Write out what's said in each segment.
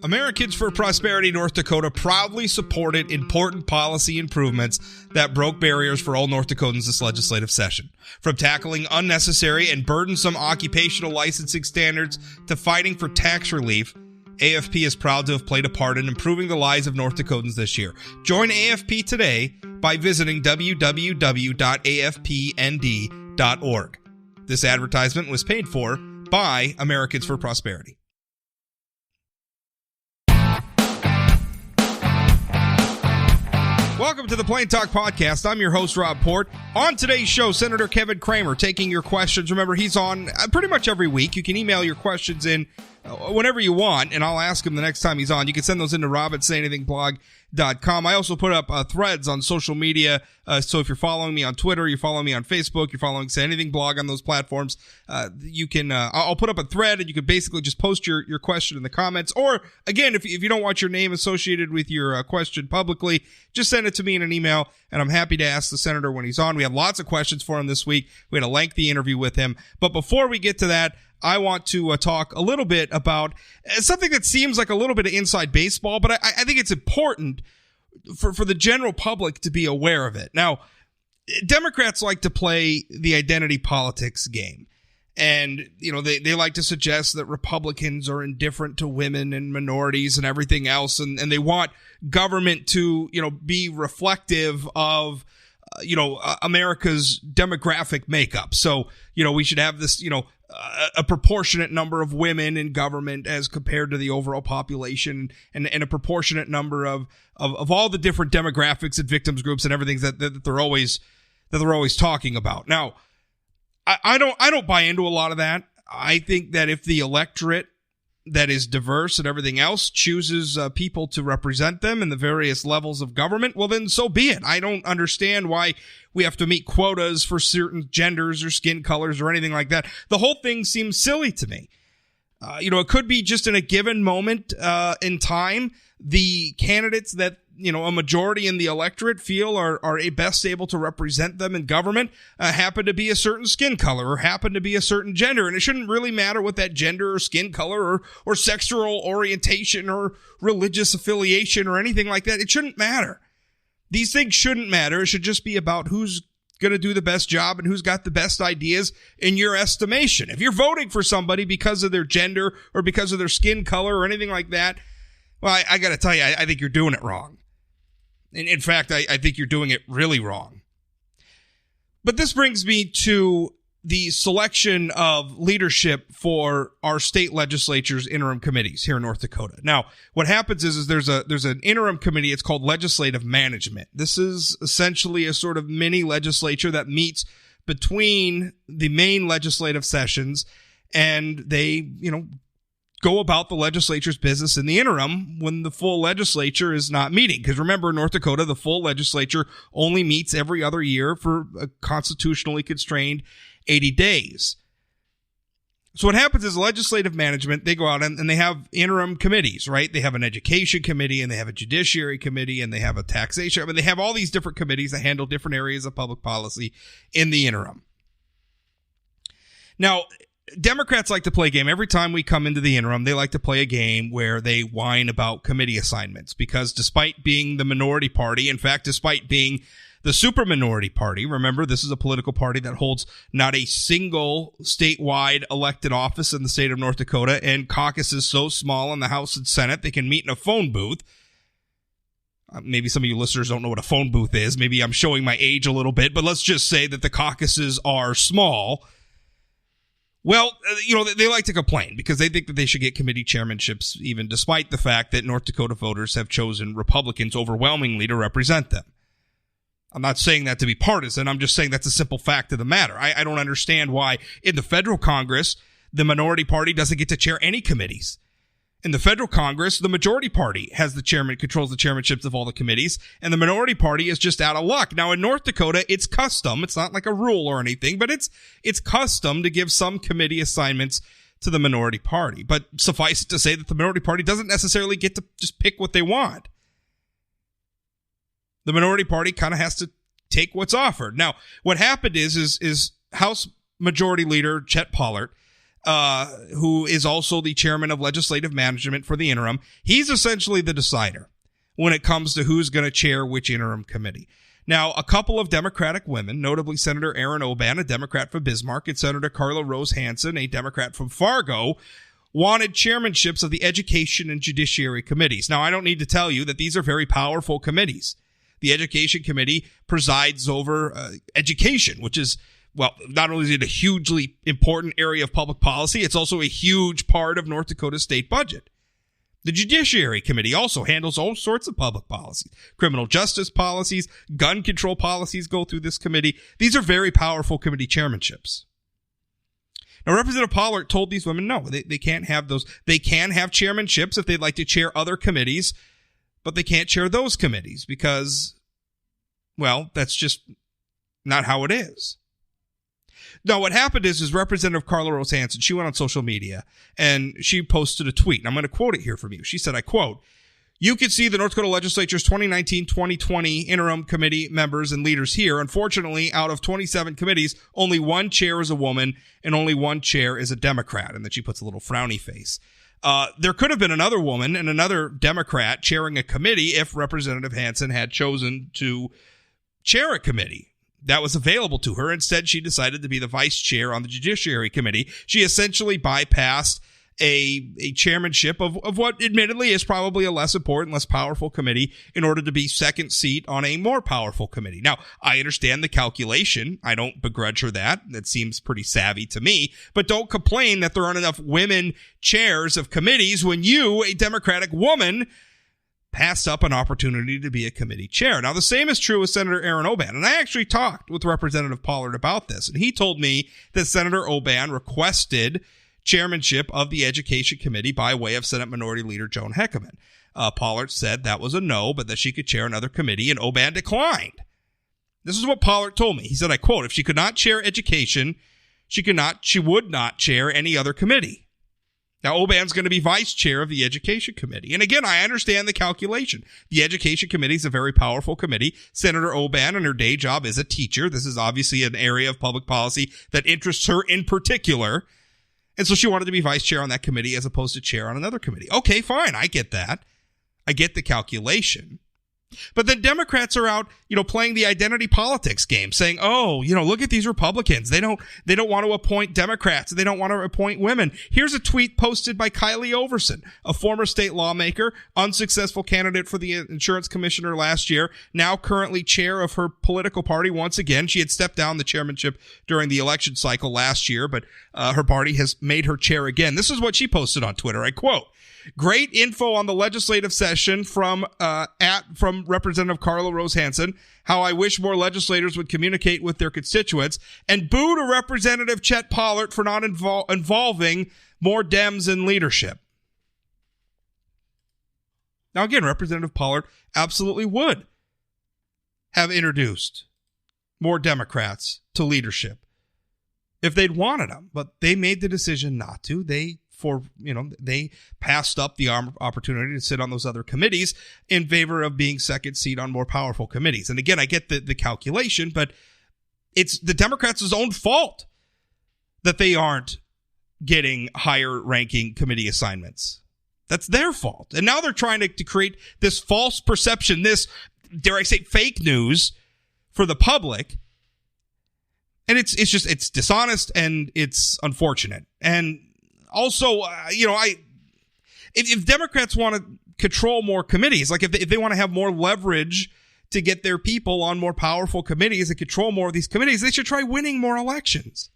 Americans for Prosperity North Dakota proudly supported important policy improvements that broke barriers for all North Dakotans this legislative session. From tackling unnecessary and burdensome occupational licensing standards to fighting for tax relief, AFP is proud to have played a part in improving the lives of North Dakotans this year. Join AFP today by visiting www.afpnd.org. This advertisement was paid for by Americans for Prosperity. Welcome to the Plain Talk Podcast. I'm your host, Rob Port. On today's show, Senator Kevin Cramer taking your questions. Remember, he's on pretty much every week. You can email your questions in whenever you want, and I'll ask him the next time he's on. You can send those into rob@sayanythingblog.com. I also put up threads on social media, so if you're following me on Twitter, you're following me on Facebook, you're following Say Anything Blog on those platforms, you can, I'll put up a thread, and you can basically just post your question in the comments, or, again, if you don't want your name associated with your question publicly, just send it to me in an email, and I'm happy to ask the senator when he's on. We have lots of questions for him this week. We had a lengthy interview with him, but before we get to that, I want to talk a little bit about something that seems like a little bit of inside baseball, but I think it's important for the general public to be aware of it. Now, Democrats like to play the identity politics game. And, you know, they like to suggest that Republicans are indifferent to women and minorities and everything else. And they want government to, you know, be reflective of, America's demographic makeup. So, you know, we should have this, a proportionate number of women in government as compared to the overall population, and a proportionate number of all the different demographics and victims groups and everything that they're always talking about. Now, I don't buy into a lot of that. I think that if the electorate that is diverse and everything else chooses people to represent them in the various levels of government, well, then so be it. I don't understand why we have to meet quotas for certain genders or skin colors or anything like that. The whole thing seems silly to me. It could be just in a given moment in time, the candidates that, a majority in the electorate feel are best able to represent them in government happen to be a certain skin color or happen to be a certain gender. And it shouldn't really matter what that gender or skin color or sexual orientation or religious affiliation or anything like that. It shouldn't matter. These things shouldn't matter. It should just be about who's going to do the best job and who's got the best ideas in your estimation. If you're voting for somebody because of their gender or because of their skin color or anything like that, well, I got to tell you, I think you're doing it wrong. In fact, I think you're doing it really wrong. But this brings me to the selection of leadership for our state legislature's interim committees here in North Dakota. Now, what happens is there's an interim committee. It's called Legislative Management. This is essentially a sort of mini legislature that meets between the main legislative sessions, and they, go about the legislature's business in the interim when the full legislature is not meeting. Because remember, in North Dakota, the full legislature only meets every other year for a constitutionally constrained 80 days. So what happens is legislative management, they go out and they have interim committees, right? They have an education committee, and they have a judiciary committee, and they have a taxation. I mean, they have all these different committees that handle different areas of public policy in the interim. Now, Democrats like to play a game. Every time we come into the interim, they like to play a game where they whine about committee assignments, because despite being the minority party, in fact, despite being the super minority party, remember, this is a political party that holds not a single statewide elected office in the state of North Dakota, and caucus is so small in the House and Senate, they can meet in a phone booth. Maybe some of you listeners don't know what a phone booth is. Maybe I'm showing my age a little bit, but let's just say that the caucuses are small. Well, they like to complain because they think that they should get committee chairmanships, even despite the fact that North Dakota voters have chosen Republicans overwhelmingly to represent them. I'm not saying that to be partisan. I'm just saying that's a simple fact of the matter. I don't understand why in the federal Congress, the minority party doesn't get to chair any committees. In the federal Congress, the majority party controls the chairmanships of all the committees, and the minority party is just out of luck. Now, in North Dakota, it's custom. It's not like a rule or anything, but it's custom to give some committee assignments to the minority party. But suffice it to say that the minority party doesn't necessarily get to just pick what they want. The minority party kind of has to take what's offered. Now, what happened is House Majority Leader Chet Pollard who is also the chairman of legislative management for the interim. He's essentially the decider when it comes to who's going to chair which interim committee. Now, a couple of Democratic women, notably Senator Erin Oban, a Democrat from Bismarck, and Senator Carla Rose Hansen, a Democrat from Fargo, wanted chairmanships of the Education and Judiciary committees. Now, I don't need to tell you that these are very powerful committees. The Education Committee presides over education, which is, well, not only is it a hugely important area of public policy, it's also a huge part of North Dakota's state budget. The Judiciary Committee also handles all sorts of public policies. Criminal justice policies, gun control policies go through this committee. These are very powerful committee chairmanships. Now, Representative Pollard told these women, no, they can't have those. They can have chairmanships if they'd like to chair other committees, but they can't chair those committees because, well, that's just not how it is. No, what happened is Representative Carla Rose Hansen, she went on social media and she posted a tweet. And I'm going to quote it here from you. She said, I quote, "You can see the North Dakota Legislature's 2019-2020 interim committee members and leaders here. Unfortunately, out of 27 committees, only one chair is a woman and only one chair is a Democrat." And then she puts a little frowny face. There could have been another woman and another Democrat chairing a committee if Representative Hansen had chosen to chair a committee that was available to her. Instead, she decided to be the vice chair on the Judiciary Committee. She essentially bypassed a chairmanship of what admittedly is probably a less important, less powerful committee in order to be second seat on a more powerful committee. Now, I understand the calculation. I don't begrudge her that. That seems pretty savvy to me. But don't complain that there aren't enough women chairs of committees when you, a Democratic woman, passed up an opportunity to be a committee chair. Now, the same is true with Senator Erin Oban. And I actually talked with Representative Pollard about this. And he told me that Senator Oban requested chairmanship of the Education Committee by way of Senate Minority Leader Joan Heckerman. Pollard said that was a no, but that she could chair another committee, and Oban declined. This is what Pollard told me. He said, I quote, "If she could not chair education, she would not chair any other committee." Now, Oban's going to be vice chair of the Education Committee. And again, I understand the calculation. The Education Committee is a very powerful committee. Senator Oban, in her day job, is a teacher. This is obviously an area of public policy that interests her in particular. And so she wanted to be vice chair on that committee as opposed to chair on another committee. Okay, fine. I get that. I get the calculation. But then Democrats are out, playing the identity politics game, saying, oh, look at these Republicans. They don't want to appoint Democrats. They don't want to appoint women. Here's a tweet posted by Kylie Overson, a former state lawmaker, unsuccessful candidate for the insurance commissioner last year, now currently chair of her political party once again. She had stepped down the chairmanship during the election cycle last year, but her party has made her chair again. This is what she posted on Twitter. I quote, "Great info on the legislative session from Representative Carla Rose Hansen. How I wish more legislators would communicate with their constituents. And boo to Representative Chet Pollard for not involving more Dems in leadership." Now again, Representative Pollard absolutely would have introduced more Democrats to leadership if they'd wanted them, but they made the decision not to. They passed up the opportunity to sit on those other committees in favor of being second seat on more powerful committees. And again, I get the calculation, but it's the Democrats' own fault that they aren't getting higher ranking committee assignments. That's their fault. And now they're trying to create this false perception, this, dare I say, fake news for the public. And it's dishonest and it's unfortunate. And also, if Democrats want to control more committees, like if they want to have more leverage to get their people on more powerful committees and control more of these committees, they should try winning more elections.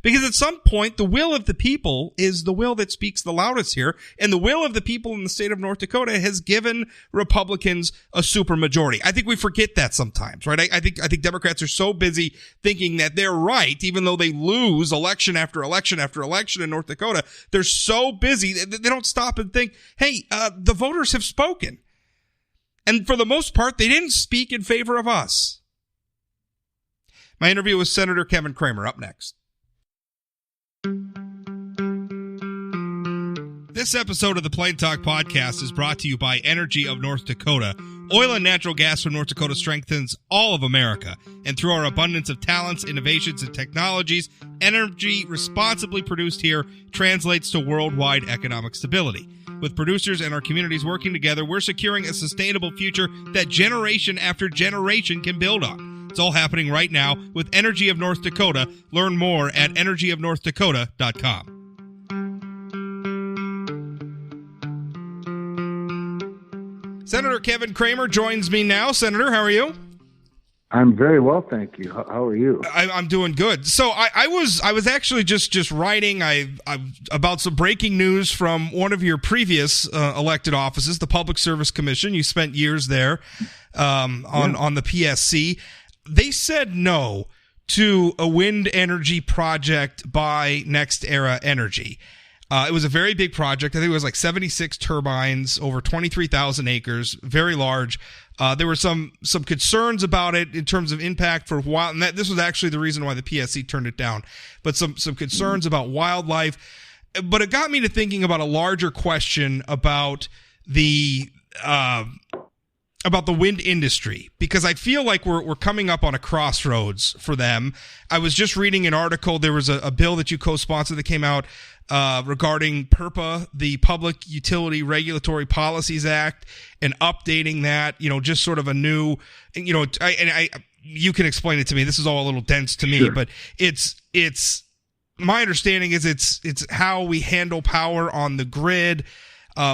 Because at some point, the will of the people is the will that speaks the loudest here. And the will of the people in the state of North Dakota has given Republicans a supermajority. I think we forget that sometimes, right? I think Democrats are so busy thinking that they're right, even though they lose election after election after election in North Dakota. They're so busy, they don't stop and think, hey, the voters have spoken. And for the most part, they didn't speak in favor of us. My interview with Senator Kevin Cramer up next. This episode of the Plain Talk Podcast is brought to you by Energy of North Dakota. Oil and natural gas from North Dakota strengthens all of America. And through our abundance of talents, innovations, and technologies, energy responsibly produced here translates to worldwide economic stability. With producers and our communities working together, we're securing a sustainable future that generation after generation can build on. It's all happening right now with Energy of North Dakota. Learn more at energyofnorthdakota.com. Senator Kevin Cramer joins me now. Senator, how are you? I'm very well, thank you. How are you? I'm doing good. So I was actually just writing about some breaking news from one of your previous elected offices, the Public Service Commission. You spent years there on the PSC. They said no to a wind energy project by NextEra Energy. It was a very big project. I think it was like 76 turbines, over 23,000 acres, very large. There were some concerns about it in terms of impact for wild, and this was actually the reason why the PSC turned it down. But some concerns about wildlife. But it got me to thinking about a larger question about the wind industry, because I feel like we're coming up on a crossroads for them. I was just reading an article. There was a bill that you co-sponsored that came out regarding PURPA, the Public Utility Regulatory Policies Act, and updating that, just sort of a new, you can explain it to me. This is all a little dense to me, sure. But it's my understanding is it's how we handle power on the grid.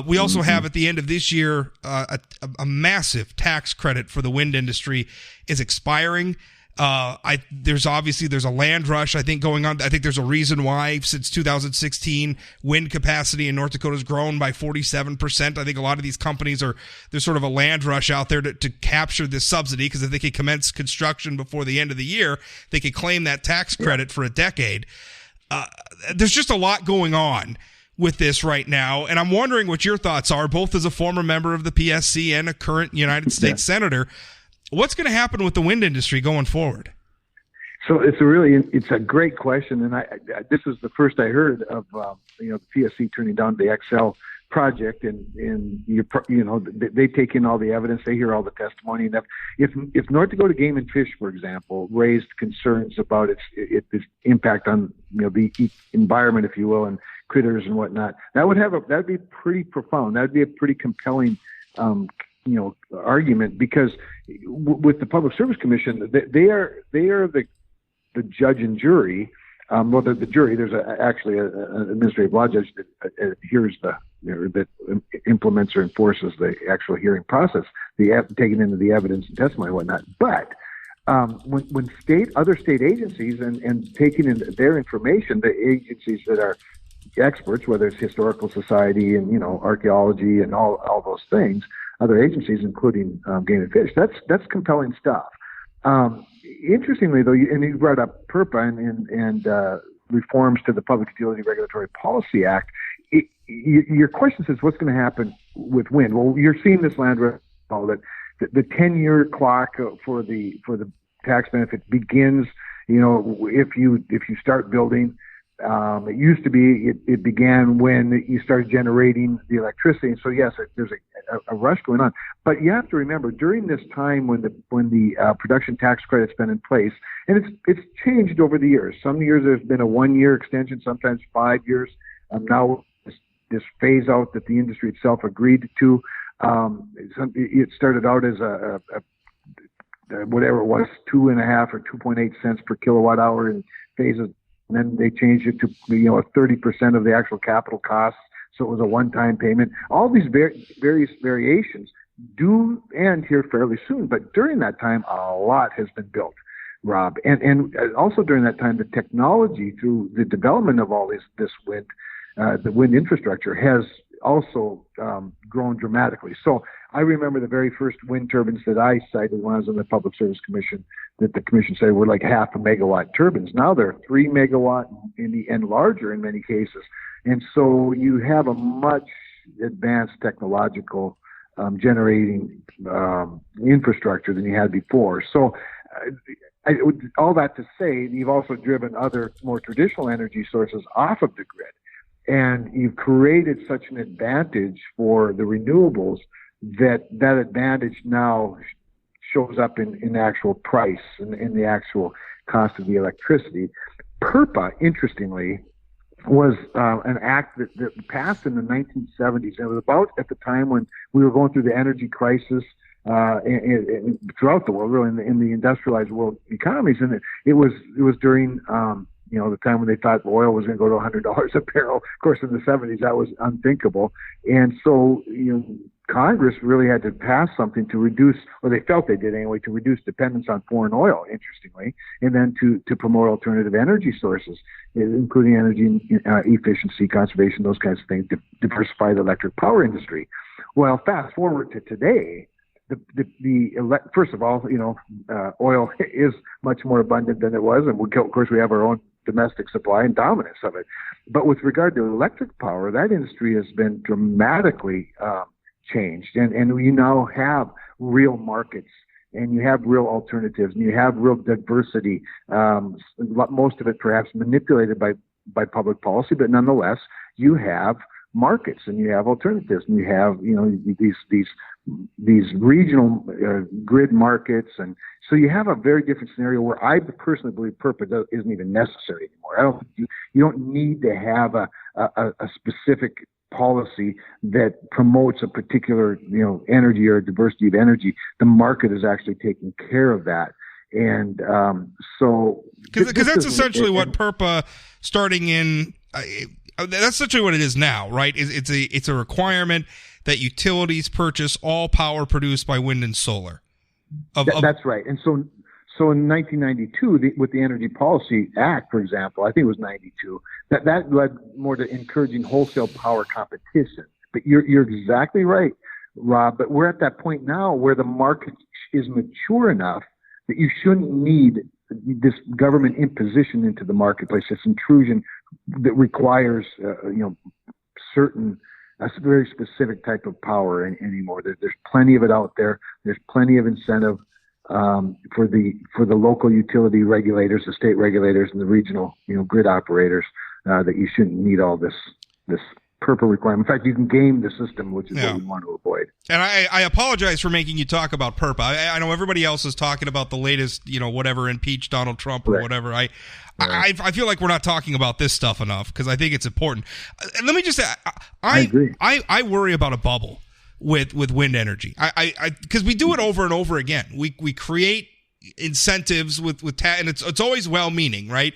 We also have at the end of this year, a massive tax credit for the wind industry is expiring. There's a land rush, I think, going on. I think there's a reason why since 2016, wind capacity in North Dakota has grown by 47%. I think a lot of these companies there's sort of a land rush out there to capture this subsidy, because if they could commence construction before the end of the year, they could claim that tax credit for a decade. There's just a lot going on with this right now, and I'm wondering what your thoughts are, both as a former member of the PSC and a current United States Senator. What's going to happen with the wind industry going forward? So it's a great question, and this is the first I heard of the PSC turning down the XL project, and they take in all the evidence, they hear all the testimony, and if North Dakota Game and Fish, for example, raised concerns about its impact on the environment, if you will, and critters and whatnot, that'd be pretty profound. That'd be a pretty compelling argument, because with the Public Service Commission, they are the judge and jury. The jury, there's actually an administrative law judge that hears that implements or enforces the actual hearing process, taking into the evidence and testimony and whatnot. But when other state agencies and taking in their information, the agencies that are experts, whether it's Historical Society and archaeology and all those things, other agencies, including Game and Fish, that's compelling stuff. Interestingly, though, and you brought up PURPA and reforms to the Public Utility Regulatory Policy Act. Your question says, what's going to happen with wind? Well, you're seeing this land that the 10-year clock for the tax benefit begins. If you start building. It used to be it began when you started generating the electricity, and so yes, there's a rush going on. But you have to remember, during this time when the production tax credit's been in place, and it's changed over the years. Some years there's been a 1-year extension, sometimes 5 years. Now this phase out that the industry itself agreed to. It started out as a whatever it was, 2.5 or 2.8 cents per kilowatt hour in phases. And then they changed it to 30% of the actual capital costs, so it was a one-time payment. All these various variations do end here fairly soon, but during that time, a lot has been built, Rob. And also during that time, the technology through the development of all this wind, the wind infrastructure has also grown dramatically. So I remember the very first wind turbines that I cited when I was on the Public Service Commission, that the commission said were like 0.5 megawatt turbines. Now they're 3 megawatt and larger in many cases. And so you have a much advanced technological generating infrastructure than you had before. So all that to say, you've also driven other more traditional energy sources off of the grid. And you've created such an advantage for the renewables that advantage now shows up in actual price and in the actual cost of the electricity. PURPA, interestingly, was an act that passed in the 1970s. It was about at the time when we were going through the energy crisis throughout the world, really in the industrialized world economies, and it was during the time when they thought oil was going to go to $100 a barrel. Of course, in the 70s that was unthinkable, and so Congress really had to pass something to reduce, or they felt they did anyway, to reduce dependence on foreign oil, interestingly, and then to promote alternative energy sources, including energy efficiency, conservation, those kinds of things, to diversify the electric power industry. Well, fast forward to today, first of all, oil is much more abundant than it was, and of course we have our own domestic supply and dominance of it. But with regard to electric power, that industry has been dramatically changed, and you now have real markets, and you have real alternatives, and you have real diversity. Most of it perhaps manipulated by public policy, but nonetheless, you have markets, and you have alternatives, and you have these regional grid markets, and so you have a very different scenario where I personally believe PURPA isn't even necessary anymore. I don't think you don't need to have a specific policy that promotes a particular energy or diversity of energy. The market is actually taking care of that, and so because that's essentially what PURPA starting in. That's essentially what it is now, right? It's a requirement that utilities purchase all power produced by wind and solar. That's right. And so in 1992, with the Energy Policy Act, for example, I think it was 92, that led more to encouraging wholesale power competition. But you're exactly right, Rob. But we're at that point now where the market is mature enough that you shouldn't need this government imposition into the marketplace, this intrusion that requires a very specific type of power anymore. There's plenty of it out there. There's plenty of incentive for the local utility regulators, the state regulators, and the regional grid operators that you shouldn't need all this PURPA requirement. In fact, you can game the system, which is what we want to avoid. And I apologize for making you talk about PURPA. I know everybody else is talking about the latest, whatever, impeach Donald Trump or whatever. I feel like we're not talking about this stuff enough because I think it's important. Let me just say, I agree. I worry about a bubble with wind energy. Because we do it over and over again. We create incentives with and it's always well-meaning, right?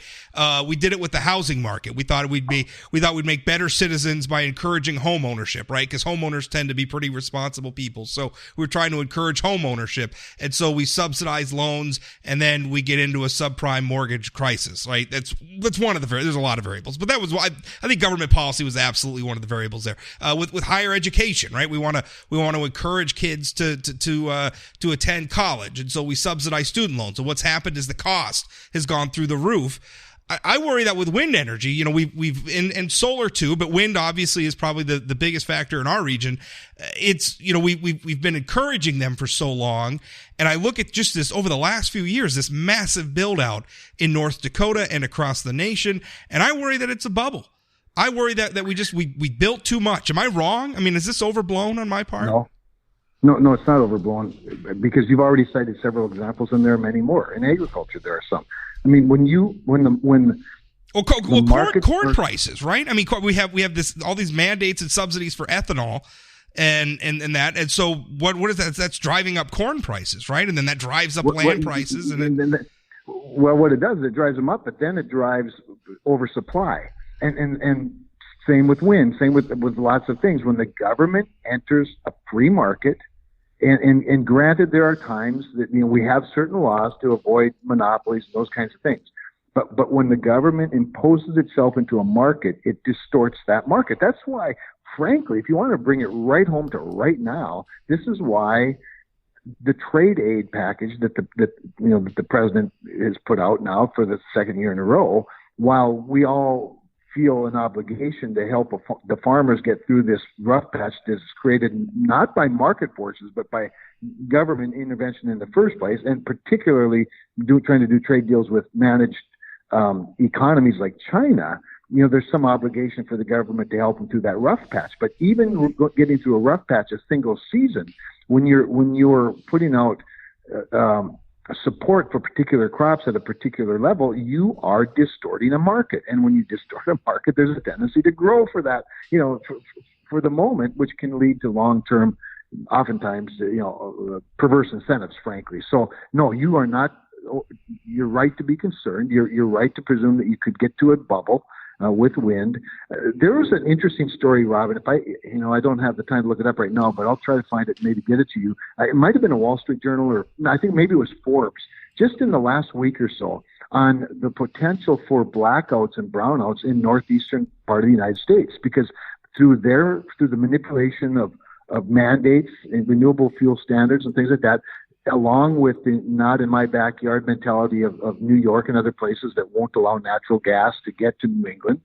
We did it with the housing market. We thought we'd make better citizens by encouraging home ownership, right? Because homeowners tend to be pretty responsible people. So we're trying to encourage home ownership, and so we subsidize loans, and then we get into a subprime mortgage crisis, right? That's one of the there's a lot of variables, but that was I think government policy was absolutely one of the variables there. With higher education, right? We want to encourage kids to attend college, and so we subsidize student loans. So what's happened is the cost has gone through the roof. I worry that with wind energy, we've in solar too, but wind obviously is probably the biggest factor in our region. It's, we've been encouraging them for so long. And I look at just this over the last few years, this massive build out in North Dakota and across the nation. And I worry that it's a bubble. I worry that we built too much. Am I wrong? I mean, is this overblown on my part? No, it's not overblown, because you've already cited several examples, and there are many more. In agriculture, there are some. I mean, corn prices, right? I mean, we have all these mandates and subsidies for ethanol, and that, and so what is that? That's driving up corn prices, right? And then that drives up land prices, what it does is it drives them up, but then it drives oversupply, and same with wind, same with lots of things. When the government enters a free market, and granted, there are times that we have certain laws to avoid monopolies and those kinds of things. But when the government imposes itself into a market, it distorts that market. That's why, frankly, if you want to bring it right home to right now, this is why the trade aid package that the president has put out now for the second year in a row, while we all feel an obligation to help the farmers get through this rough patch that's created not by market forces, but by government intervention in the first place, and particularly trying to do trade deals with managed economies like China. there's some obligation for the government to help them through that rough patch. But even getting through a rough patch a single season, when you're putting out support for particular crops at a particular level, you are distorting a market. And when you distort a market, there's a tendency to grow for that, for the moment, which can lead to long-term, oftentimes, perverse incentives, frankly. So, no, you are not. You're right to be concerned. You're right to presume that you could get to a bubble with wind. There was an interesting story, Robin. If I don't have the time to look it up right now, but I'll try to find it and maybe get it to you. It might have been a Wall Street Journal, or I think maybe it was Forbes, just in the last week or so, on the potential for blackouts and brownouts in northeastern part of the United States, because through the manipulation of mandates and renewable fuel standards and things like that, along with the not in my backyard mentality of New York and other places that won't allow natural gas to get to New England.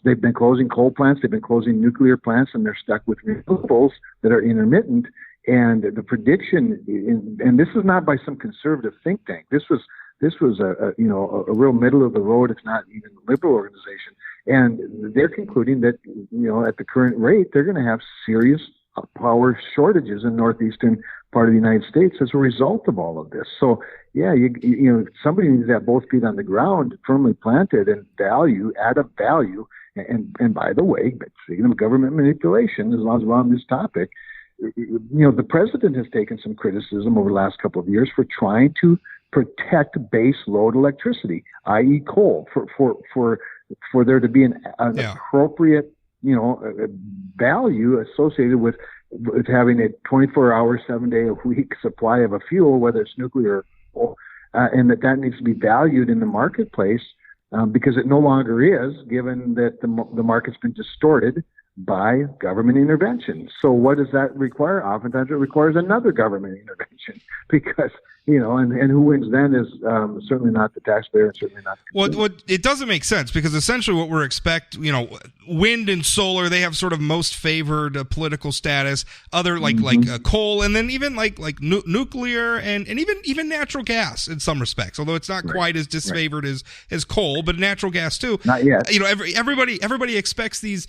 They've been closing coal plants, they've been closing nuclear plants, and they're stuck with renewables that are intermittent. And the prediction, and this is not by some conservative think tank. This was a real middle of the road, if not even a liberal organization. And they're concluding that, at the current rate, they're going to have serious power shortages in northeastern part of the United States as a result of all of this. So, yeah, somebody needs to have both feet on the ground, firmly planted, and add up value. And by the way, speaking of government manipulation, as long as we're on this topic, the president has taken some criticism over the last couple of years for trying to protect base load electricity, i.e. coal, for there to be an appropriate value associated with having a 24-hour, 7-day-a-week supply of a fuel, whether it's nuclear or coal, and that needs to be valued in the marketplace because it no longer is, given that the market's been distorted by government intervention. So what does that require? Oftentimes it requires another government intervention because, and who wins then is certainly not the taxpayer and certainly not the consumer. Well, it doesn't make sense because essentially what we're wind and solar, they have sort of most favored political status, other like coal, and then even like nuclear and even natural gas in some respects, although it's not quite as disfavored as coal, but natural gas too. Not yet. Everybody expects these,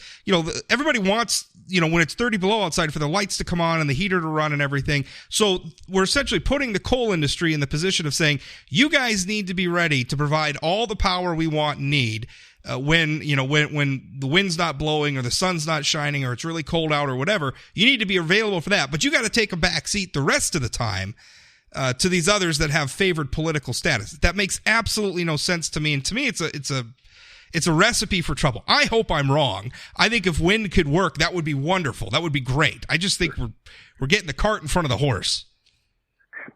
everybody wants, when it's 30 below outside for the lights to come on and the heater to run and everything. So we're essentially putting the coal industry in the position of saying, you guys need to be ready to provide all the power we want and need when the wind's not blowing or the sun's not shining or it's really cold out or whatever. You need to be available for that, but you got to take a back seat the rest of the time to these others that have favored political status. That makes absolutely no sense to me. And to me, it's a recipe for trouble. I hope I'm wrong. I think if wind could work, that would be wonderful. That would be great. I just think we're getting the cart in front of the horse.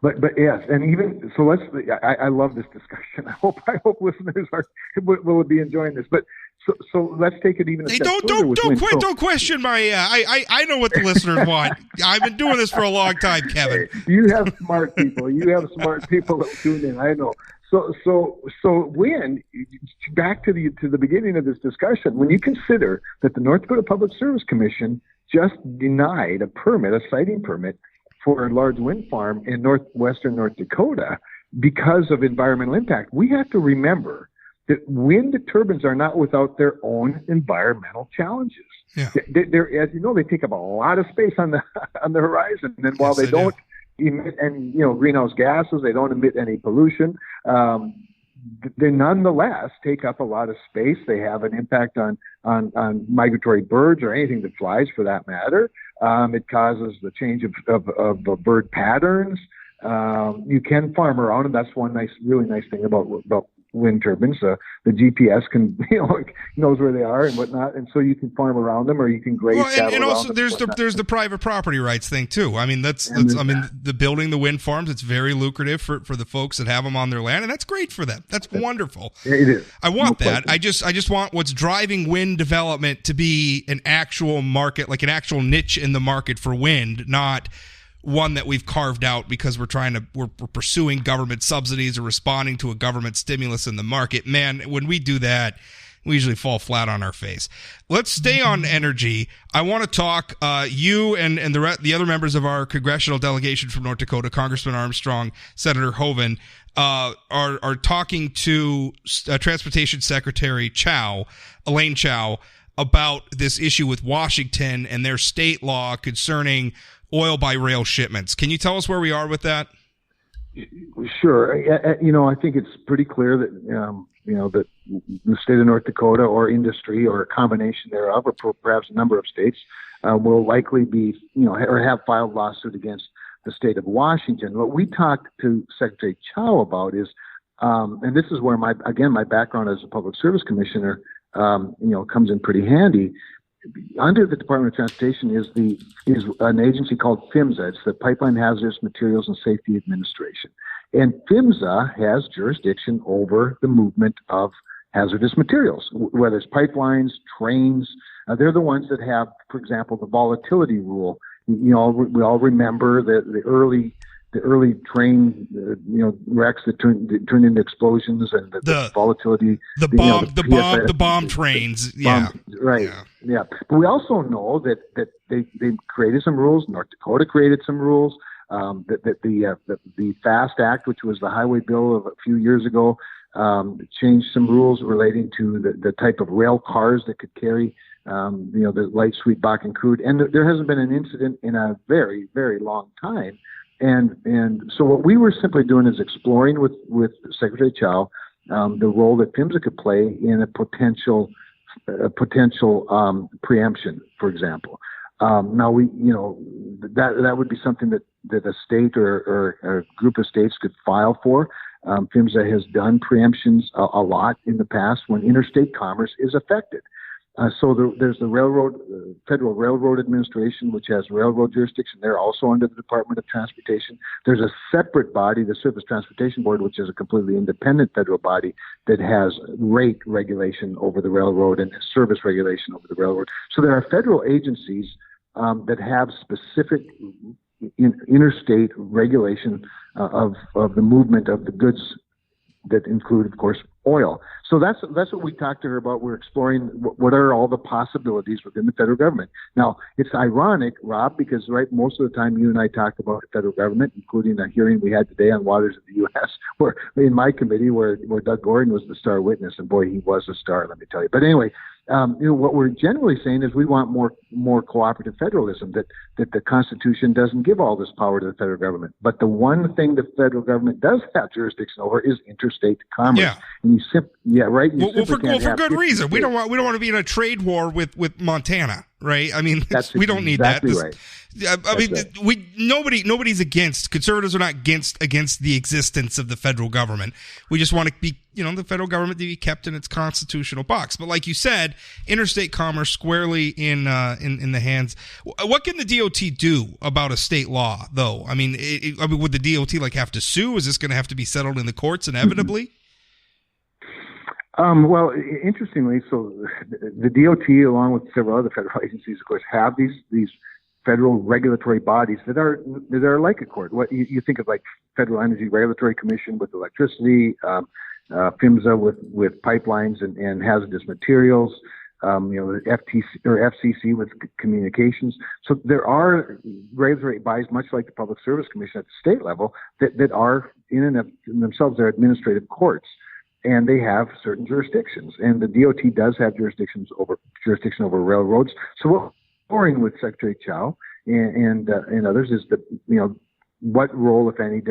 But yes, and even so, I love this discussion. I hope listeners will be enjoying this. But so let's take it even a step further. Don't question my. I know what the listeners want. I've been doing this for a long time, Kevin. You have smart people. That tune in. I know. So when back to the beginning of this discussion, when you consider that the North Dakota Public Service Commission just denied a siting permit for a large wind farm in northwestern North Dakota because of environmental impact, we have to remember that wind turbines are not without their own environmental challenges. Yeah. They're, as you know, they take up a lot of space on the horizon, and while they don't emit greenhouse gases, they don't emit any pollution. They nonetheless take up a lot of space. They have an impact on migratory birds or anything that flies, for that matter. It causes the change of bird patterns. You can farm around them. That's one really nice thing about wind turbines. The GPS knows where they are and whatnot, and so you can farm around them or you can graze cattle and also around there's the private property rights thing too. I mean the building the wind farms, it's very lucrative for the folks that have them on their land, and that's great for them. That's wonderful. It is. I want that. I just want what's driving wind development to be an actual market, like an actual niche in the market for wind, not one that we've carved out because we're pursuing government subsidies or responding to a government stimulus in the market. Man, when we do that, we usually fall flat on our face. Let's stay on energy. I want to talk, you and the other members of our congressional delegation from North Dakota, Congressman Armstrong, Senator Hoeven, are talking to Transportation Secretary Elaine Chao, about this issue with Washington and their state law concerning oil by rail shipments. Can you tell us where we are with that? Sure. I think it's pretty clear that, that the state of North Dakota or industry or a combination thereof, or perhaps a number of states, will likely be, or have filed lawsuit against the state of Washington. What we talked to Secretary Chao about is, and this is where my background as a public service commissioner comes in pretty handy. Under the Department of Transportation is an agency called PHMSA. It's the Pipeline Hazardous Materials and Safety Administration. And PHMSA has jurisdiction over the movement of hazardous materials, whether it's pipelines, trains. They're the ones that have, for example, the volatility rule. We all remember the early train, wrecks that turned into explosions, and the volatility, the bomb trains. Yeah. Right. Yeah. But we also know that they created some rules. North Dakota created some rules. That the FAST Act, which was the highway bill of a few years ago, changed some rules relating to the type of rail cars that could carry the light sweet Bakken crude. And there hasn't been an incident in a very, very long time. And so what we were simply doing is exploring with Secretary Chao the role that PHMSA could play in a potential preemption, for example. Now that would be something that a state or a group of states could file for. PHMSA has done preemptions a lot in the past when interstate commerce is affected. So there's the Federal Railroad Administration, which has railroad jurisdiction. They're also under the Department of Transportation. There's a separate body, the Surface Transportation Board, which is a completely independent federal body that has rate regulation over the railroad and service regulation over the railroad. So there are federal agencies that have specific interstate regulation of the movement of the goods that include, of course, oil. So that's what we talked to her about. We're exploring what are all the possibilities within the federal government. Now, it's ironic, Rob, because most of the time you and I talked about the federal government, including a hearing we had today on waters of the U.S., where in my committee where Doug Gordon was the star witness, and boy, he was a star, let me tell you. But anyway, what we're generally saying is we want more cooperative federalism, that the Constitution doesn't give all this power to the federal government. But the one thing the federal government does have jurisdiction over is interstate commerce. Yeah. And for good reason. We don't want to be in a trade war with Montana, right? I mean, we don't need that. Right. Nobody's against, conservatives are not against the existence of the federal government. We just want to be, the federal government to be kept in its constitutional box. But like you said, interstate commerce squarely in the hands. What can the DOT do about a state law, though? I mean, would the DOT have to sue? Is this going to have to be settled in the courts inevitably? Well, interestingly, so the DOT, along with several other federal agencies, of course, have these federal regulatory bodies that are like a court. What you think of, like Federal Energy Regulatory Commission with electricity, PHMSA with pipelines and hazardous materials, the FTC or FCC with communications. So there are regulatory bodies, much like the Public Service Commission at the state level, that are in and of themselves, they're administrative courts. And they have certain jurisdictions, and the DOT does have jurisdiction over railroads. So what we're exploring with Secretary Chao and others is that what role, if any,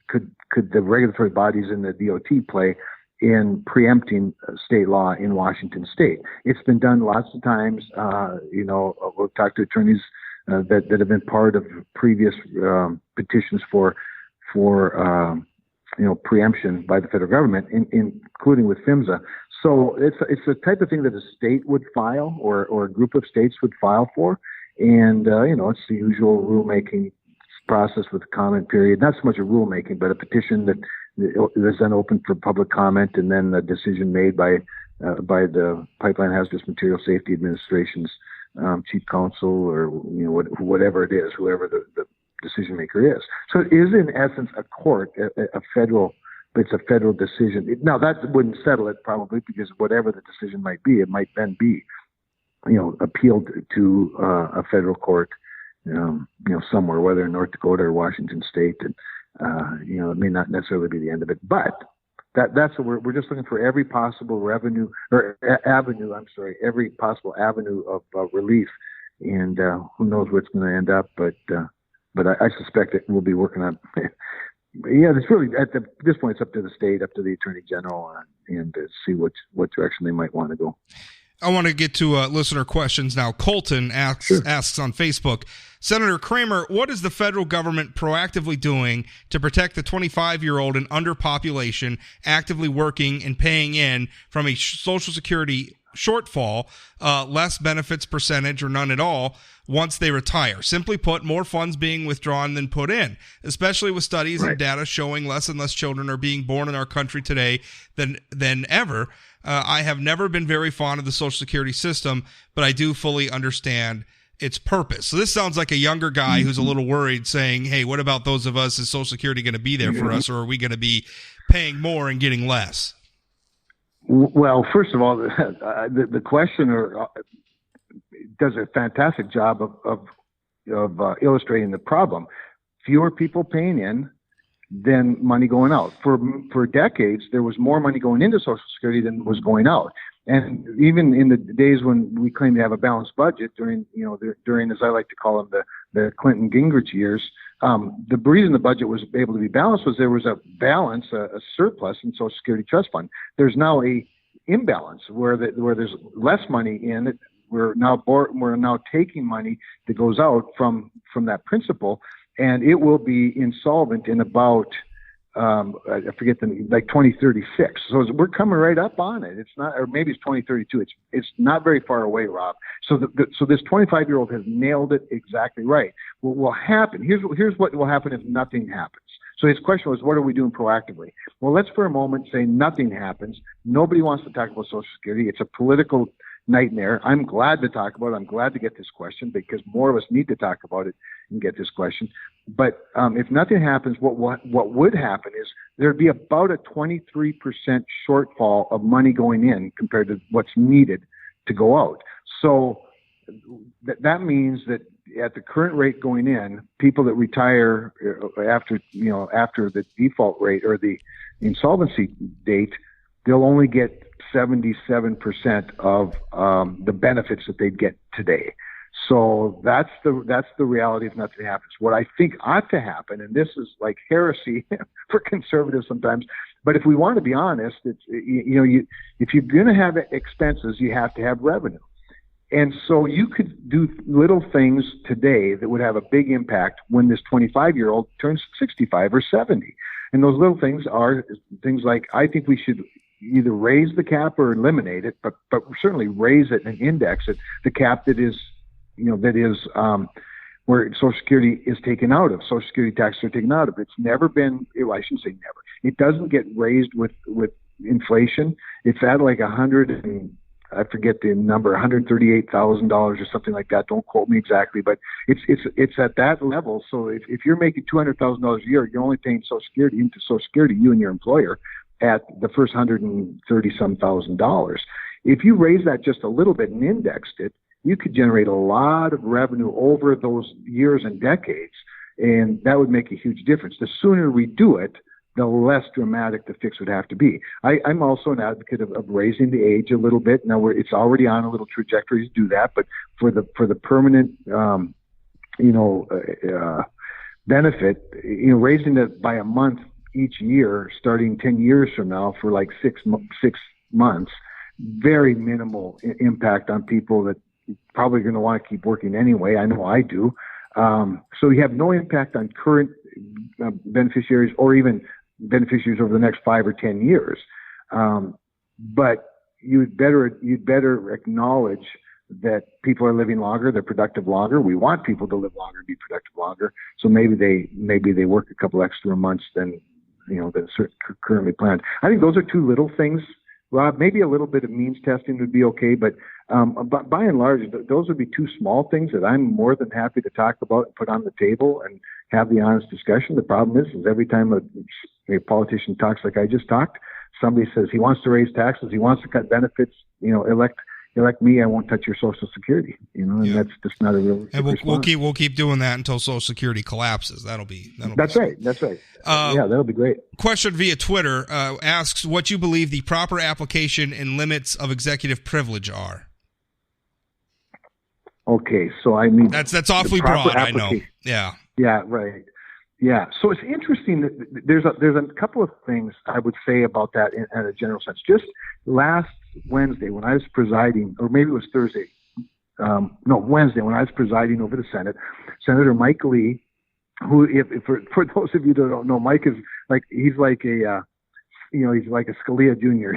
could the regulatory bodies in the DOT play in preempting state law in Washington State? It's been done lots of times. We'll talk to attorneys that have been part of previous petitions for preemption by the federal government, including with PHMSA. So it's the type of thing that a state would file or a group of states would file for. And, it's the usual rulemaking process with a comment period. Not so much a rulemaking, but a petition that is then open for public comment, and then a decision made by the Pipeline Hazardous Material Safety Administration's chief counsel, or, whatever it is, whoever the decision maker is. So it is in essence a court, a federal it's a federal decision. Now, that wouldn't settle it probably, because whatever the decision might be, it might then be, appealed to a federal court, somewhere, whether in North Dakota or Washington State. And, it may not necessarily be the end of it. But that's what we're just looking for every possible every possible avenue of relief. And who knows where it's going to end up. But I suspect that we'll be working on yeah, it's really this point, it's up to the state, up to the Attorney General, and to see what direction they might want to go. I want to get to listener questions now. Colton asks on Facebook, Senator Cramer, what is the federal government proactively doing to protect the 25-year-old and underpopulation actively working and paying in from a Social Security shortfall, less benefits percentage or none at all once they retire? Simply put, more funds being withdrawn than put in, especially with studies and data showing less and less children are being born in our country today than ever. I have never been very fond of the Social Security system, but I do fully understand its purpose. So this sounds like a younger guy who's a little worried, saying, hey, what about those of us? Is Social Security going to be there for us, or are we going to be paying more and getting less? Well, first of all, the questioner does a fantastic job of illustrating the problem. Fewer people paying in than money going out. For decades, there was more money going into Social Security than was going out. And even in the days when we claimed to have a balanced budget, during, as I like to call them, the Clinton Gingrich years, the reason the budget was able to be balanced was there was a balance, a surplus in Social Security Trust Fund. There's now a imbalance where there's less money in it. We're now taking money that goes out from that principle, and it will be insolvent in about I forget 2036. So we're coming right up on it. It's not, or maybe it's 2032. It's not very far away, Rob. So so this 25-year-old has nailed it exactly right. What will happen? Here's what will happen if nothing happens. So his question was, what are we doing proactively? Well, let's for a moment say nothing happens. Nobody wants to talk about Social Security. It's a political nightmare. I'm glad to talk about it. I'm glad to get this question, because more of us need to talk about it and get this question. But if nothing happens, what would happen is there'd be about a 23% shortfall of money going in compared to what's needed to go out. So that means that at the current rate going in, people that retire after the default rate or the insolvency date, they'll only get 77% of the benefits that they'd get today. So that's the reality if nothing happens. What I think ought to happen, and this is like heresy for conservatives sometimes, but if we want to be honest, it's if you're going to have expenses, you have to have revenue. And so you could do little things today that would have a big impact when this 25-year-old turns 65 or 70. And those little things are things like, I think we should either raise the cap or eliminate it, but certainly raise it and index it, the cap that is where Social Security is taken out of. Social Security taxes are taken out of. It's never been, I shouldn't say never. It doesn't get raised with inflation. It's at like I forget the number, $138,000 or something like that. Don't quote me exactly, but it's at that level. So if you're making $200,000 a year, you're only paying Social Security into Social Security, you and your employer, at the first $130-some thousand. If you raise that just a little bit and indexed it, you could generate a lot of revenue over those years and decades, and that would make a huge difference. The sooner we do it, the less dramatic the fix would have to be. I'm also an advocate of raising the age a little bit. Now it's already on a little trajectory to do that, but for the permanent, benefit, raising it by a month each year, starting 10 years from now for like 6 months, very minimal impact on people that probably going to want to keep working anyway. I know I do. So you have no impact on current beneficiaries or even beneficiaries over the next 5 or 10 years. But you'd better acknowledge that people are living longer, they're productive longer. We want people to live longer, be productive longer. So maybe they work a couple extra months than currently planned. I think those are two little things, Rob. Maybe a little bit of means testing would be okay, but But by and large, those would be two small things that I'm more than happy to talk about and put on the table and have the honest discussion. The problem is every time a politician talks like I just talked, somebody says he wants to raise taxes, he wants to cut benefits, elect me, I won't touch your Social Security, and that's just not a real. And we'll keep doing that until Social Security collapses. That's right. That'll be great. Question via Twitter asks what you believe the proper application and limits of executive privilege are. Okay, so I mean that's awfully broad. I know. Yeah. Yeah. Right. Yeah. So it's interesting that there's a couple of things I would say about that in a general sense. Just last Wednesday when I was presiding, or maybe it was Thursday, Wednesday when I was presiding over the Senate, Senator Mike Lee, who, for those of you that don't know, Mike is he's like a Scalia Jr.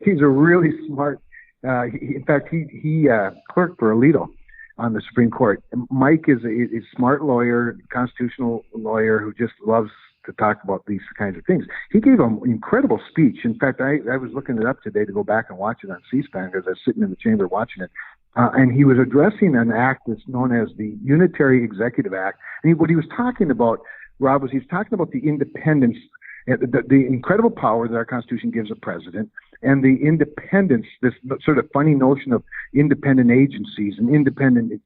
He's a really smart. In fact, he clerked for Alito on the Supreme Court. Mike is a smart lawyer, constitutional lawyer who just loves to talk about these kinds of things. He gave an incredible speech. In fact, I was looking it up today to go back and watch it on C-SPAN because I was sitting in the chamber watching it. And he was addressing an act that's known as the Unitary Executive Act. And what he was talking about, Rob, was he was talking about the independence, the incredible power that our Constitution gives a president, and the independence, this sort of funny notion of independent agencies and independent,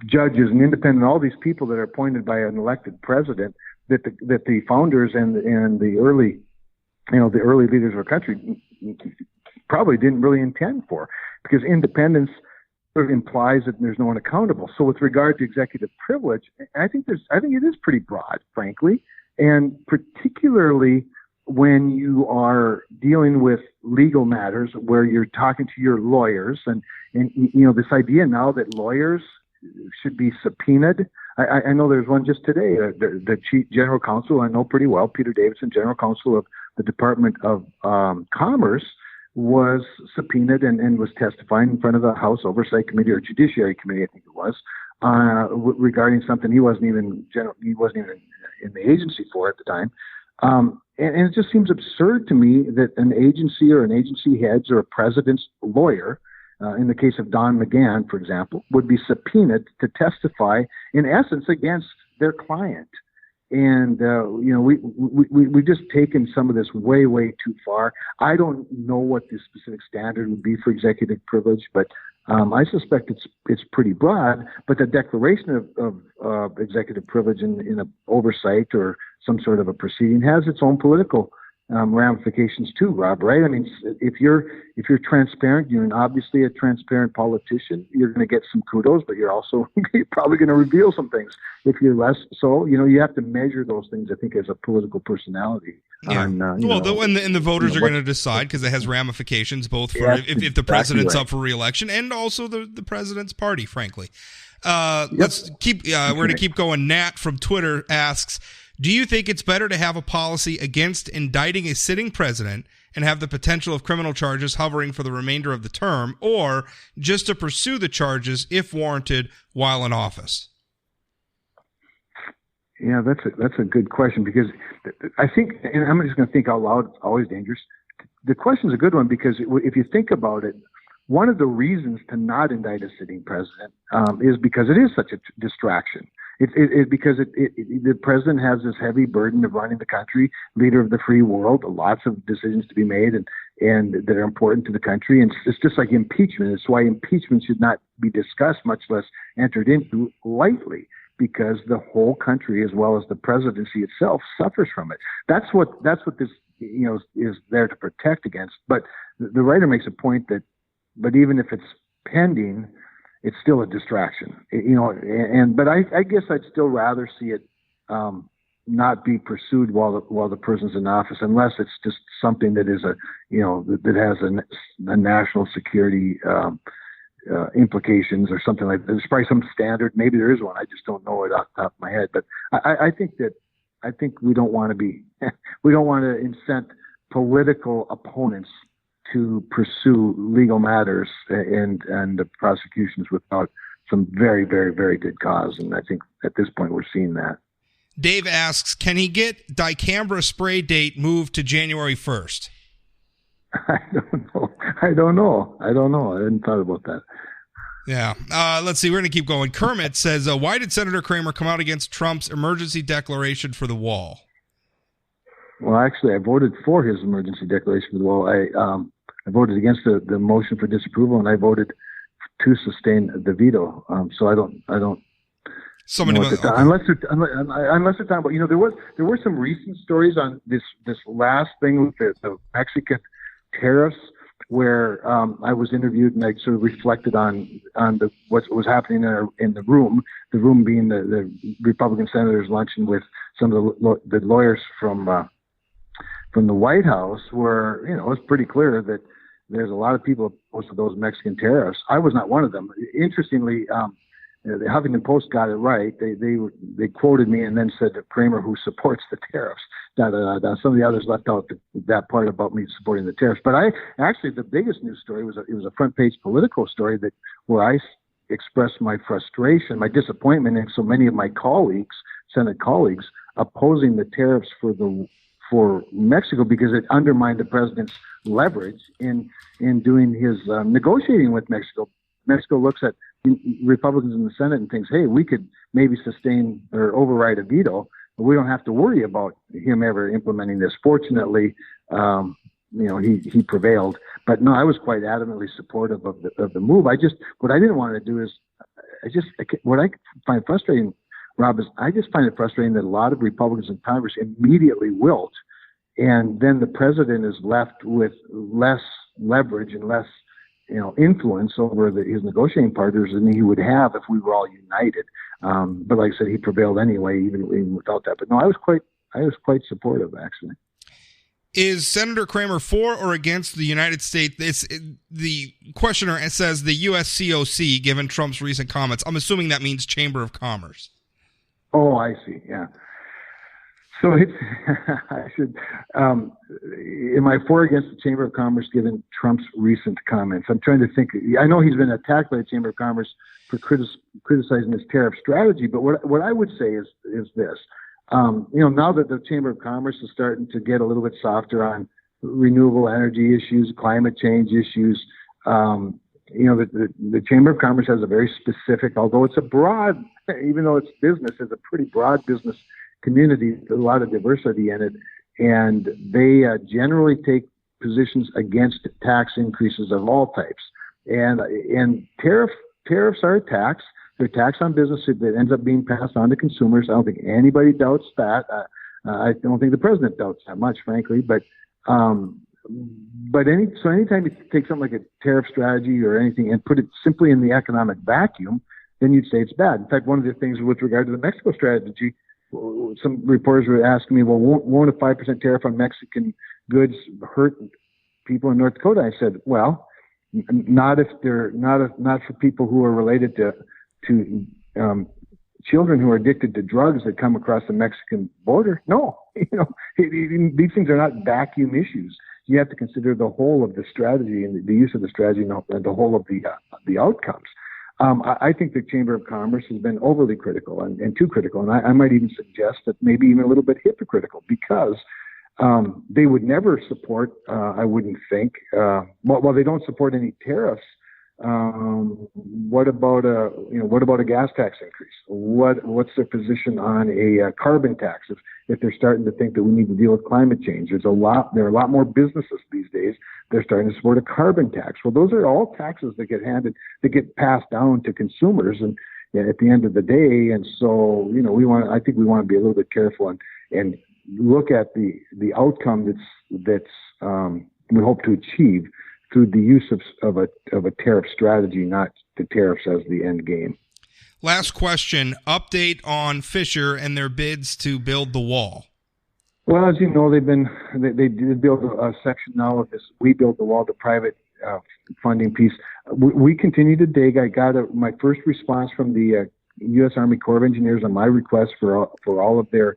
judges and independent, all these people that are appointed by an elected president that the founders and the early leaders of our country probably didn't really intend for, because independence sort of implies that there's no one accountable. So with regard to executive privilege, I think it is pretty broad, frankly, and particularly when you are dealing with legal matters where you're talking to your lawyers and this idea now that lawyers should be subpoenaed. I know there's one just today, the Chief General Counsel, I know pretty well, Peter Davidson, General Counsel of the Department of Commerce, was subpoenaed and was testifying in front of the House Oversight Committee or Judiciary Committee, I think it was, regarding something he wasn't even in the agency for at the time. And it just seems absurd to me that an agency or an agency head's or a president's lawyer, in the case of Don McGahn, for example, would be subpoenaed to testify, in essence, against their client. And, we've just taken some of this way, way too far. I don't know what the specific standard would be for executive privilege, but I suspect it's pretty broad. But the declaration of executive privilege in an oversight or some sort of a proceeding has its own political ramifications too, Rob, right? I mean, if you're transparent, you're obviously a transparent politician, you're going to get some kudos, but you're probably going to reveal some things. If you're less so, you have to measure those things, I think, as a political personality. Yeah. And the voters are going to decide, because it has ramifications both for if the president's up for re-election and also the president's party, frankly. Let's keep. We're going to keep going. Nat from Twitter asks, do you think it's better to have a policy against indicting a sitting president and have the potential of criminal charges hovering for the remainder of the term, or just to pursue the charges if warranted while in office? Yeah, that's a good question, because I think, and I'm just going to think out loud, it's always dangerous. The question's a good one, because if you think about it, one of the reasons to not indict a sitting president is because it is such a distraction. Because the president has this heavy burden of running the country, leader of the free world, lots of decisions to be made and that are important to the country. And it's just like impeachment. It's why impeachment should not be discussed, much less entered into lightly, because the whole country, as well as the presidency itself, suffers from it. That's what this is there to protect against. But the writer makes a point that, but even if it's pending, it's still a distraction, but I guess I'd still rather see it not be pursued while the person's in office, unless it's just something that is that has a national security implications or something like that. There's probably some standard. Maybe there is one. I just don't know it off the top of my head. But I think we don't want to incent political opponents to pursue legal matters and the prosecutions without some very, very, very good cause. And I think at this point we're seeing that. Dave asks, can he get dicambra spray date moved to January 1st? I don't know. I hadn't thought about that. Yeah. Let's see. We're going to keep going. Kermit says, why did Senator Cramer come out against Trump's emergency declaration for the wall? Well, actually, I voted for his emergency declaration for the wall. I voted against the motion for disapproval, and I voted to sustain the veto. So I don't. Somebody know okay. Unless they're talking about, there were some recent stories on this last thing with the Mexican tariffs, where I was interviewed and I sort of reflected on what was happening in the room being the Republican senators lunching with some of the lawyers from the White House, where it was pretty clear that there's a lot of people opposed to those Mexican tariffs. I was not one of them. Interestingly, the Huffington Post got it right. They quoted me and then said that Cramer, who supports the tariffs. Some of the others left out that part about me supporting the tariffs. But the biggest news story was it was a front page Politico story where I expressed my frustration, my disappointment in so many of my colleagues, Senate colleagues, opposing the tariffs for Mexico because it undermined the president's leverage in doing his negotiating with Mexico. Mexico looks at Republicans in the Senate and thinks, hey, we could maybe sustain or override a veto, but we don't have to worry about him ever implementing this. Fortunately, he prevailed. But no, I was quite adamantly supportive of the move. What I didn't want to do is, what I find frustrating, Rob, is I just find it frustrating that a lot of Republicans in Congress immediately wilt, and then the president is left with less leverage and less influence over his negotiating partners than he would have if we were all united. But like I said, he prevailed anyway, even without that. But no, I was quite supportive, actually. Is Senator Cramer for or against the United States? The questioner says the USCOC, given Trump's recent comments. I'm assuming that means Chamber of Commerce. Oh, I see. Yeah. So I should. Am I for or against the Chamber of Commerce given Trump's recent comments? I'm trying to think. I know he's been attacked by the Chamber of Commerce for criticizing his tariff strategy, but what I would say is this. Now that the Chamber of Commerce is starting to get a little bit softer on renewable energy issues, climate change issues, the Chamber of Commerce has a very specific, although it's a broad, even though it's business, it's a pretty broad business community, a lot of diversity in it, and they generally take positions against tax increases of all types. And tariffs are a tax. They're a tax on business that ends up being passed on to consumers. I don't think anybody doubts that. I don't think the president doubts that much, frankly. But anytime you take something like a tariff strategy or anything and put it simply in the economic vacuum, then you'd say it's bad. In fact, one of the things with regard to the Mexico strategy, some reporters were asking me, well, won't a 5% tariff on Mexican goods hurt people in North Dakota? I said, well, not if they're not for people who are related to children who are addicted to drugs that come across the Mexican border. No, these things are not vacuum issues. You have to consider the whole of the strategy and the use of the strategy and the whole of the outcomes. I think the Chamber of Commerce has been overly critical and too critical, and I might even suggest that maybe even a little bit hypocritical, because they would never support, I wouldn't think, well, they don't support any tariffs. What about a gas tax increase? What's their position on a carbon tax? If they're starting to think that we need to deal with climate change, there are a lot more businesses these days. They're starting to support a carbon tax. Well, those are all taxes that get passed down to consumers, and at the end of the day. And so, I think we want to be a little bit careful and look at the outcome that's we hope to achieve through the use of a tariff strategy, not the tariffs as the end game. Last question, update on Fisher and their bids to build the wall. Well, as you know, they did build a section now of this We Build the Wall, the private funding piece. We continue to dig. I got my first response from the U.S. Army Corps of Engineers on my request for all of the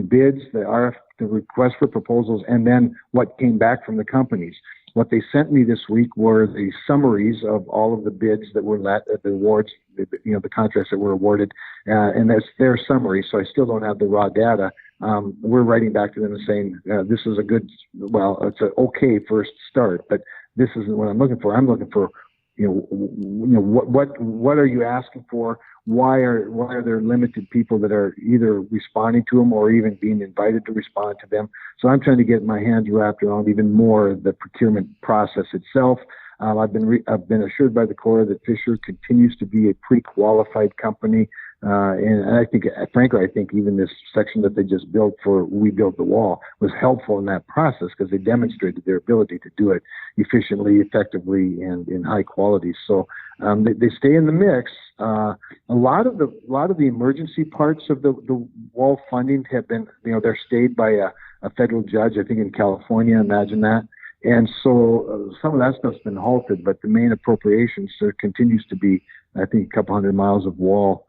bids, the request for proposals, and then what came back from the companies. What they sent me this week were the summaries of all of the bids that were the awards, the contracts that were awarded, and that's their summary. So I still don't have the raw data. we're writing back to them and saying, this is it's an okay first start, but this isn't what I'm looking for. I'm looking for, what are you asking for? Why are there limited people that are either responding to them or even being invited to respond to them? So I'm trying to get my hands wrapped around even more the procurement process itself. I've been assured by the Corps that Fisher continues to be a pre-qualified company. And I think, frankly, even this section that they just built for We Built the Wall was helpful in that process because they demonstrated their ability to do it efficiently, effectively, and in high quality. So they stay in the mix. A lot of the emergency parts of the wall funding have been, they're stayed by a federal judge, I think in California. Imagine that. And so some of that stuff's been halted, but the main appropriations there continues to be, I think, a couple hundred miles of wall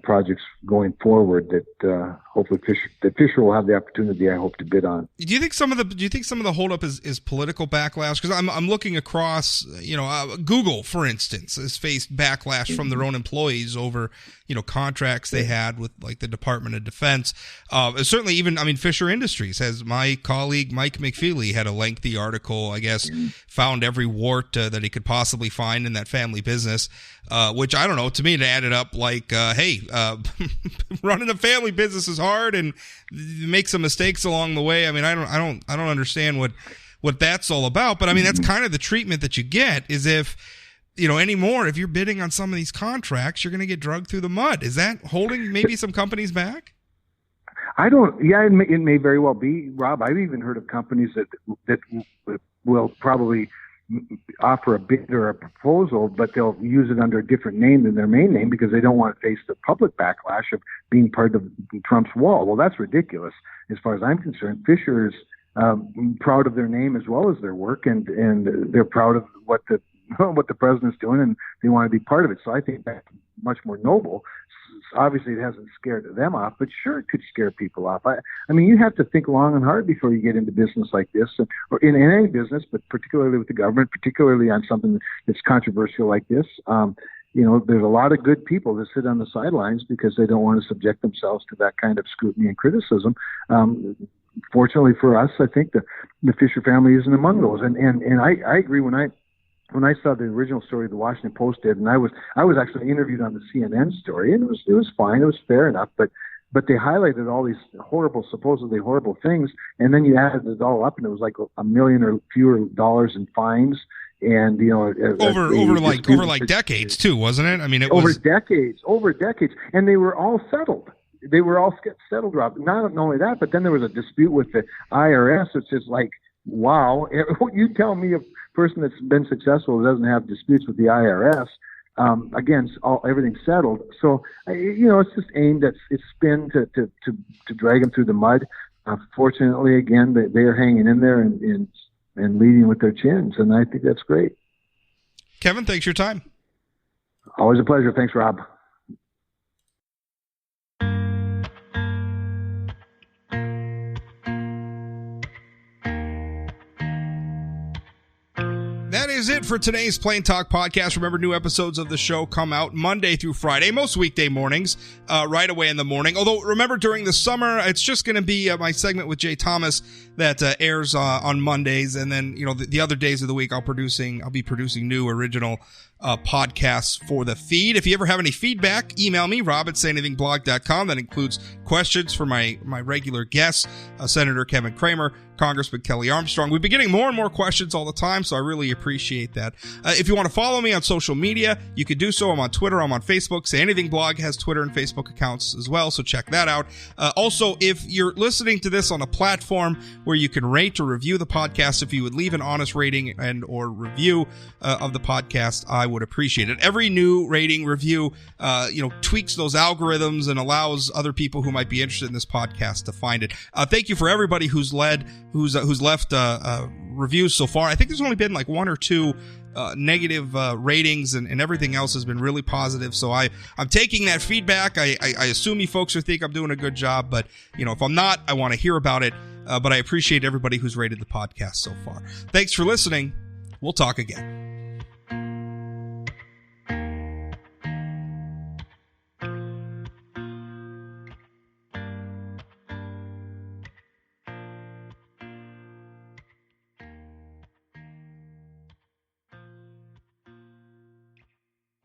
projects going forward that hopefully Fisher will have the opportunity, I hope, to bid on. Do you think some of the holdup is political backlash? Because I'm looking across, Google, for instance, has faced backlash from their own employees over contracts they had with like the Department of Defense. Certainly, Fisher Industries has, my colleague Mike McFeely had a lengthy article, I guess, found every wart that he could possibly find in that family business. Which I don't know. To me, it added up like, hey, running a family business is hard, and make some mistakes along the way. I don't understand what that's all about. But that's kind of the treatment that you get. Is if anymore, if you're bidding on some of these contracts, you're going to get dragged through the mud. Is that holding maybe some companies back? I don't. Yeah, it may very well be, Rob. I've even heard of companies that will probably offer a bid or a proposal, but they'll use it under a different name than their main name because they don't want to face the public backlash of being part of Trump's wall. Well, that's ridiculous as far as I'm concerned. Fisher is proud of their name as well as their work, and they're proud of what the president's doing, and they want to be part of it. So I think that's much more noble. Obviously, it hasn't scared them off, but sure, it could scare people off. You have to think long and hard before you get into business like this, or in any business, but particularly with the government, particularly on something that's controversial like this. There's a lot of good people that sit on the sidelines because they don't want to subject themselves to that kind of scrutiny and criticism. Fortunately for us, I think the Fisher family isn't among those, and I agree when I saw the original story the Washington Post did, and I was actually interviewed on the CNN story, and it was fine, it was fair enough, but they highlighted all these supposedly horrible things, and then you added it all up, and it was like $1 million or fewer dollars in fines, and over decades too, wasn't it? It over was decades, and they were all settled. They were all settled, Rob. Not only that, but then there was a dispute with the IRS. It's just like, wow, you tell me a person that's been successful doesn't have disputes with the IRS. Again, everything's settled. So, it's just aimed at it's spin to drag them through the mud. Fortunately, again, they are hanging in there and leading with their chins, and I think that's great. Kevin, thanks for your time. Always a pleasure. Thanks, Rob. That is it for today's Plain Talk Podcast. Remember, new episodes of the show come out Monday through Friday, most weekday mornings, right away in the morning. Although, remember, during the summer, it's just going to be my segment with Jay Thomas that airs on Mondays. And then, the other days of the week, I'll be producing new original podcasts for the feed. If you ever have any feedback, email me, rob@sayanythingblog.com. That includes questions for my regular guests, Senator Kevin Cramer, Congressman Kelly Armstrong. We've been getting more and more questions all the time, so I really appreciate that. If you want to follow me on social media, you can do so. I'm on Twitter. I'm on Facebook. Say Anything Blog has Twitter and Facebook accounts as well, so check that out. Also, if you're listening to this on a platform where you can rate or review the podcast, if you would leave an honest rating and or review of the podcast, I would appreciate it. Every new rating review, tweaks those algorithms and allows other people who might be interested in this podcast to find it. Thank you for everybody who's left reviews so far. I think there's only been like one or two negative ratings, and everything else has been really positive. So I'm taking that feedback. I assume you folks think I'm doing a good job, but if I'm not, I want to hear about it. But I appreciate everybody who's rated the podcast so far. Thanks for listening. We'll talk again.